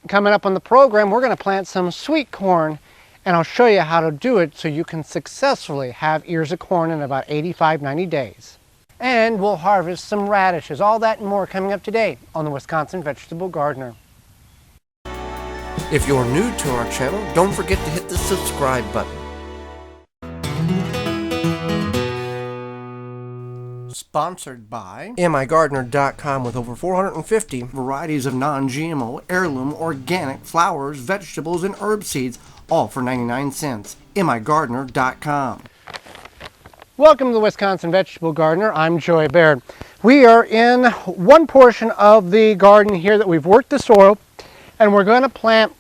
Coming up on the program, we're going to plant some sweet corn, and I'll show you how to do it so you can successfully have ears of corn in about 85-90 days. And we'll harvest some radishes. All that and more coming up today on the Wisconsin Vegetable Gardener. If you're new to our channel, don't forget to hit the subscribe button. Sponsored by MIgardener.com, with over 450 varieties of non-GMO, heirloom, organic flowers, vegetables, and herb seeds, all for 99 cents. MIgardener.com. Welcome to the Wisconsin Vegetable Gardener. I'm Joy Baird. We are in one portion of the garden here that we've worked the soil, and we're going to plant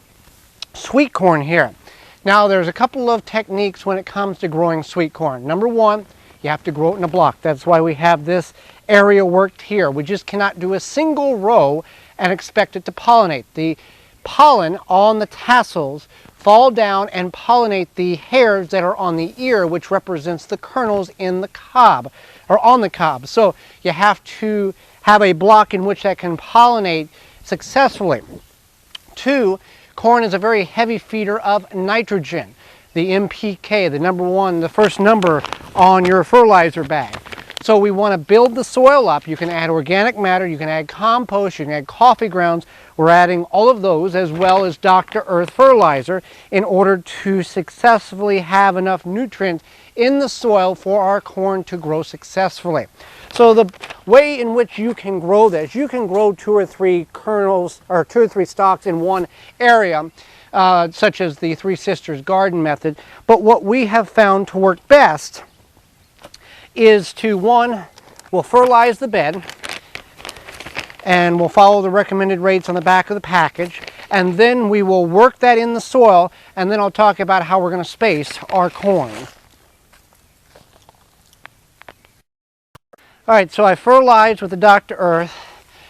sweet corn here. Now, there's a couple of techniques when it comes to growing sweet corn. Number one, you have to grow it in a block. That's why we have this area worked here. We just cannot do a single row and expect it to pollinate. The pollen on the tassels fall down and pollinate the hairs that are on the ear, which represents the kernels in the cob, or on the cob. So you have to have a block in which that can pollinate successfully. Two, corn is a very heavy feeder of nitrogen. The NPK, the first number on your fertilizer bag. So we want to build the soil up. You can add organic matter, you can add compost, you can add coffee grounds. We're adding all of those, as well as Dr. Earth fertilizer, in order to successfully have enough nutrients in the soil for our corn to grow successfully. So the way in which you can grow this, you can grow 2 or 3 kernels or 2 or 3 stalks in one area, such as the Three Sisters garden method. But what we have found to work best is to, one, we'll fertilize the bed, and we'll follow the recommended rates on the back of the package, and then we will work that in the soil, and then I'll talk about how we're going to space our corn. All right, so I fertilized with the Dr. Earth.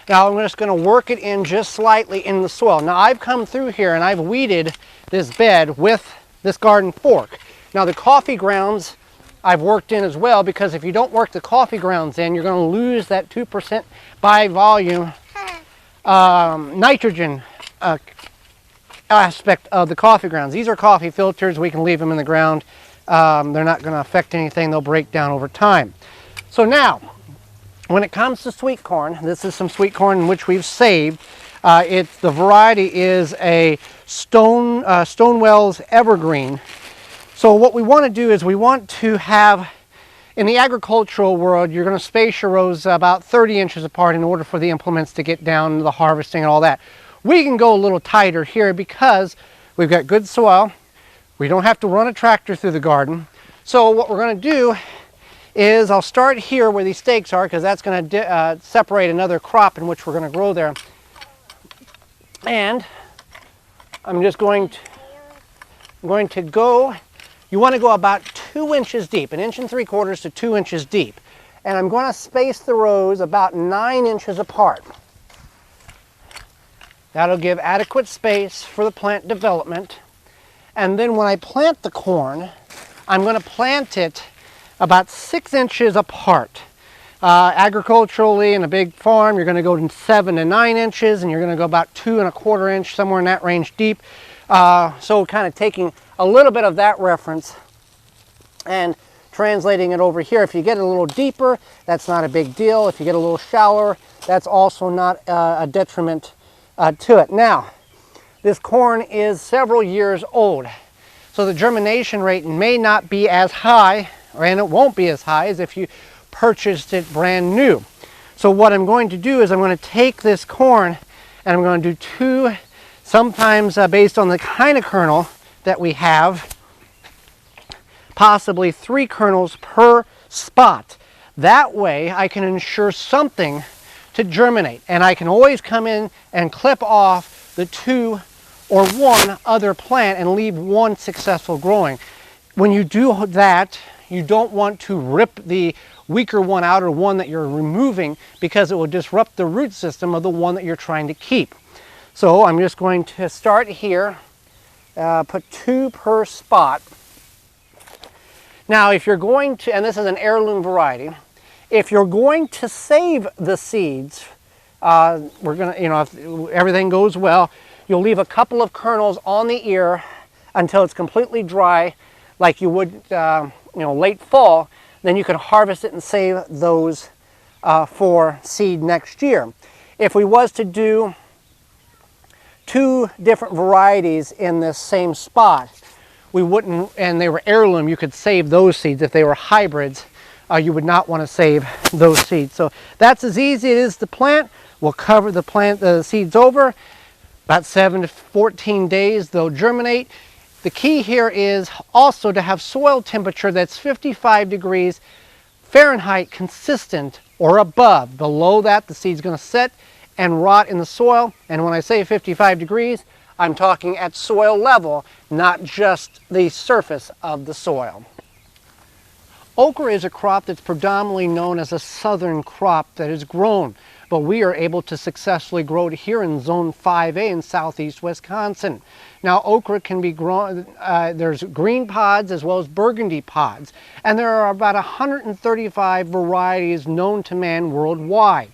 Now I'm just going to work it in just slightly in the soil. Now I've come through here and I've weeded this bed with this garden fork. Now the coffee grounds I've worked in as well, because if you don't work the coffee grounds in, you're going to lose that 2% by volume nitrogen aspect of the coffee grounds. These are coffee filters. We can leave them in the ground. They're not going to affect anything. They'll break down over time. So now, when it comes to sweet corn, this is some sweet corn in which we've saved. The variety is a Stonewell's Evergreen. So what we want to do is we want to have, in the agricultural world, you're going to space your rows about 30 inches apart in order for the implements to get down to the harvesting and all that. We can go a little tighter here because we've got good soil. We don't have to run a tractor through the garden. So what we're going to do is I'll start here where these stakes are, because that's going to separate another crop in which we're going to grow there. And I'm just going to go, you want to go about 2 inches deep, 1 3/4 to 2 inches deep. And I'm going to space the rows about 9 inches apart. That'll give adequate space for the plant development. And then when I plant the corn, I'm going to plant it about 6 inches apart. Agriculturally, in a big farm, you're going to go 7 to 9 inches, and you're going to go about 2 1/4 inch, somewhere in that range deep. So kind of taking a little bit of that reference and translating it over here. If you get it a little deeper, that's not a big deal. If you get a little shallower, that's also not a detriment to it. Now, this corn is several years old, so the germination rate may not be as high, and it won't be as high as if you purchased it brand new. So what I'm going to do is I'm going to take this corn and I'm going to do 2, sometimes based on the kind of kernel that we have, possibly 3 kernels per spot. That way I can ensure something to germinate, and I can always come in and clip off the 2 or 1 other plant and leave 1 successful growing. When you do that, you don't want to rip the weaker one out, or one that you're removing, because it will disrupt the root system of the one that you're trying to keep. So I'm just going to start here, put 2 per spot. Now if you're going to, and this is an heirloom variety, if you're going to save the seeds, we're going to, if everything goes well, You'll leave a couple of kernels on the ear until it's completely dry, like you would late fall. Then you can harvest it and save those for seed next year. If we was to do 2 different varieties in this same spot, we wouldn't, and they were heirloom, you could save those seeds. If they were hybrids, you would not want to save those seeds. So that's as easy as it is to plant. We'll cover the seeds over. About 7 to 14 days, they'll germinate. The key here is also to have soil temperature that's 55 degrees Fahrenheit consistent or above. Below that, the seed's going to set and rot in the soil. And when I say 55 degrees, I'm talking at soil level, not just the surface of the soil. Okra is a crop that's predominantly known as a southern crop that is grown, but we are able to successfully grow it here in Zone 5A in southeast Wisconsin. Now, okra can be grown, there's green pods as well as burgundy pods, and there are about 135 varieties known to man worldwide.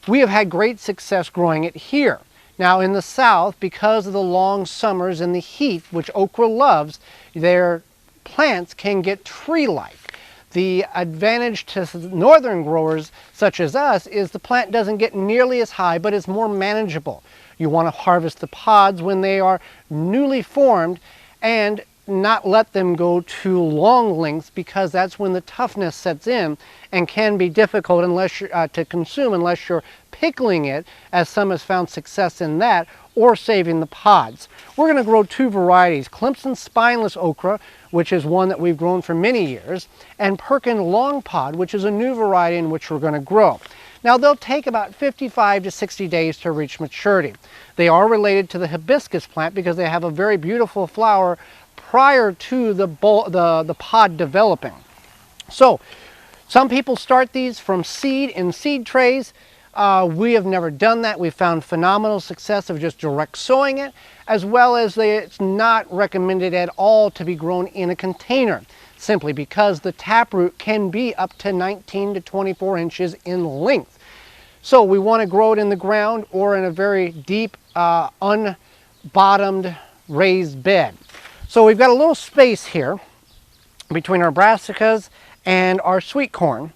We have had great success growing it here. Now, in the south, because of the long summers and the heat, which okra loves, their plants can get tree-like. The advantage to northern growers such as us is the plant doesn't get nearly as high, but it's more manageable. You want to harvest the pods when they are newly formed and not let them go too long lengths, because that's when the toughness sets in and can be difficult unless to consume unless you're pickling it, as some has found success in that, or saving the pods. We're going to grow 2 varieties, Clemson spineless okra, which is one that we've grown for many years, and Perkin long pod, which is a new variety in which we're going to grow. Now, they'll take about 55 to 60 days to reach maturity. They are related to the hibiscus plant because they have a very beautiful flower prior to the pod developing. So, some people start these from seed in seed trays. We have never done that. We've found phenomenal success of just direct sowing it, as well as it's not recommended at all to be grown in a container, simply because the taproot can be up to 19 to 24 inches in length. So we want to grow it in the ground or in a very deep, unbottomed raised bed. So we've got a little space here between our brassicas and our sweet corn.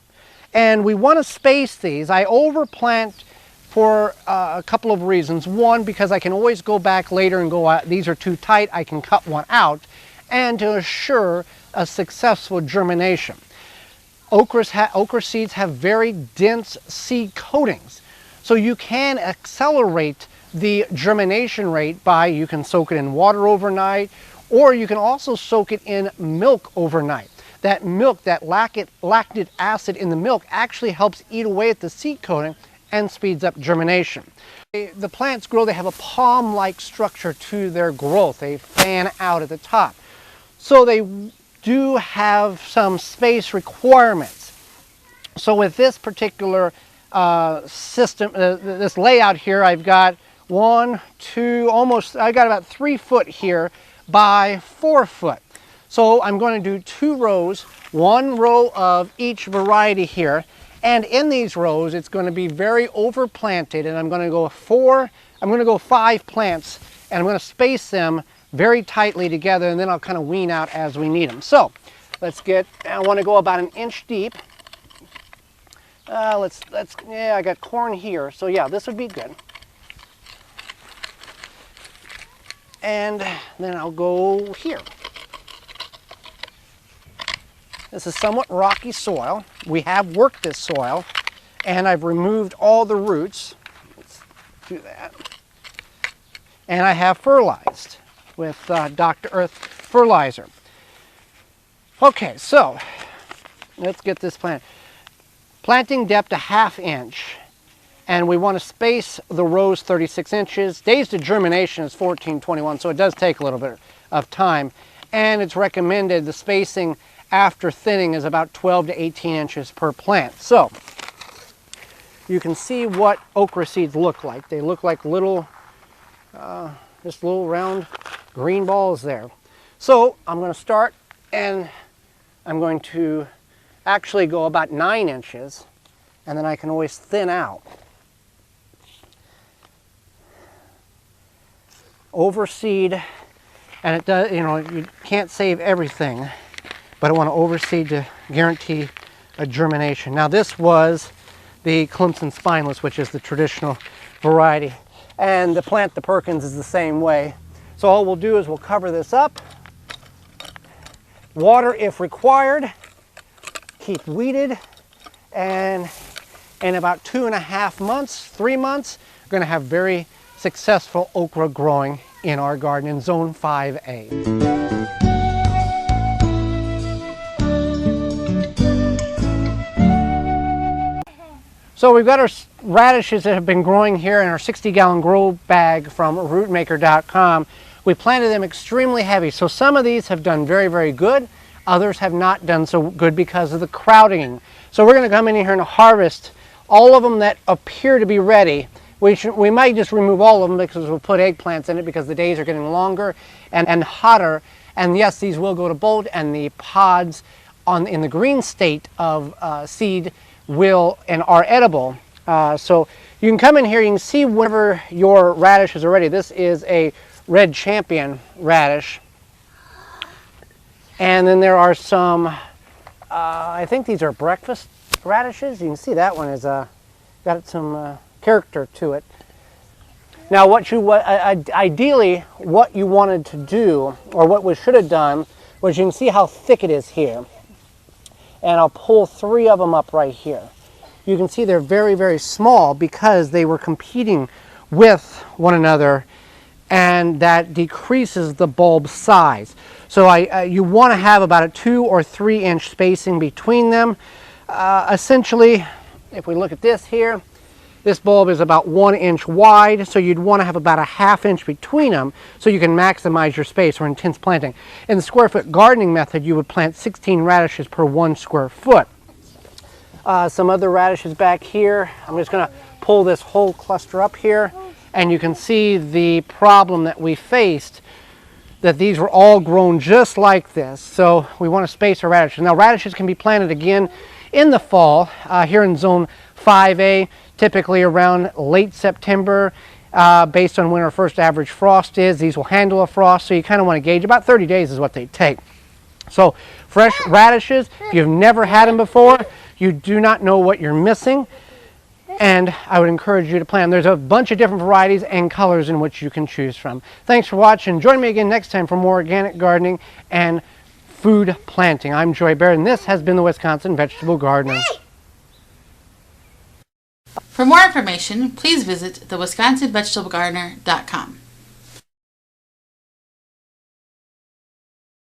And we want to space these. I overplant for a couple of reasons. One, because I can always go back later and go, these are too tight, I can cut one out, and to assure a successful germination. Okra seeds have very dense seed coatings, so you can accelerate the germination rate by, you can soak it in water overnight, or you can also soak it in milk overnight. That milk, that lactic acid in the milk actually helps eat away at the seed coating and speeds up germination. The plants grow, they have a palm-like structure to their growth. They fan out at the top. So they do have some space requirements. So with this particular system, this layout here, I've got 1, 2, I got about 3 foot here by 4 foot. So I'm going to do 2 rows, 1 row of each variety here, and in these rows it's going to be very overplanted, and I'm going to go 5 plants, and I'm going to space them very tightly together, and then I'll kind of wean out as we need them. So I want to go about 1 inch deep. Yeah, I got corn here, so yeah, this would be good. And then I'll go here. This is somewhat rocky soil. We have worked this soil, and I've removed all the roots. Let's do that. And I have fertilized with Dr. Earth fertilizer. Okay, so let's get this plant. Planting depth 1/2 inch, and we want to space the rows 36 inches. Days to germination is 14-21, so it does take a little bit of time, and it's recommended the spacing after thinning is about 12 to 18 inches per plant. So you can see what okra seeds look like. They look like little, just little round green balls there. So I'm going to start, and I'm going to actually go about 9 inches, and then I can always thin out. overseed, and it does, you know, you can't save everything, but I want to overseed to guarantee a germination. Now this was the Clemson spineless, which is the traditional variety. And the plant the Perkins is the same way. So all we'll do is we'll cover this up, water if required, keep weeded, and in about 2.5 months, 3 months, we're going to have very successful okra growing in our garden in Zone 5A. So we've got our radishes that have been growing here in our 60-gallon grow bag from rootmaker.com. We planted them extremely heavy, so some of these have done very, very good. Others have not done so good because of the crowding. So we're going to come in here and harvest all of them that appear to be ready. We might just remove all of them because we'll put eggplants in it because the days are getting longer and hotter. And yes, these will go to bolt, and the pods in the green state of seed will and are edible. So you can come in here, you can see whenever your radishes are ready. This is a red champion radish. And then there are some, I think these are breakfast radishes. You can see that one is got some character to it. Now ideally what you wanted to do, or what we should have done, was you can see how thick it is here. And I'll pull 3 of them up right here. You can see they're very, very small because they were competing with one another, and that decreases the bulb size. So you want to have about a 2 or 3 inch spacing between them. Essentially, if we look at this here, this bulb is about 1 inch wide, so you'd want to have about a 1/2 inch between them so you can maximize your space or intense planting. In the square foot gardening method, you would plant 16 radishes per 1 square foot. Some other radishes back here. I'm just going to pull this whole cluster up here, and you can see the problem that we faced, that these were all grown just like this. So we want to space our radishes. Now radishes can be planted again in the fall here in Zone 5A, typically around late September, based on when our first average frost is. These will handle a frost, so you kind of want to gauge. About 30 days is what they take. So fresh radishes, if you've never had them before, you do not know what you're missing, and I would encourage you to plant them. There's a bunch of different varieties and colors in which you can choose from. Thanks for watching. Join me again next time for more organic gardening and food planting. I'm Joy Baird, and this has been the Wisconsin Vegetable Gardener. For more information, please visit thewisconsinvegetablegardener.com.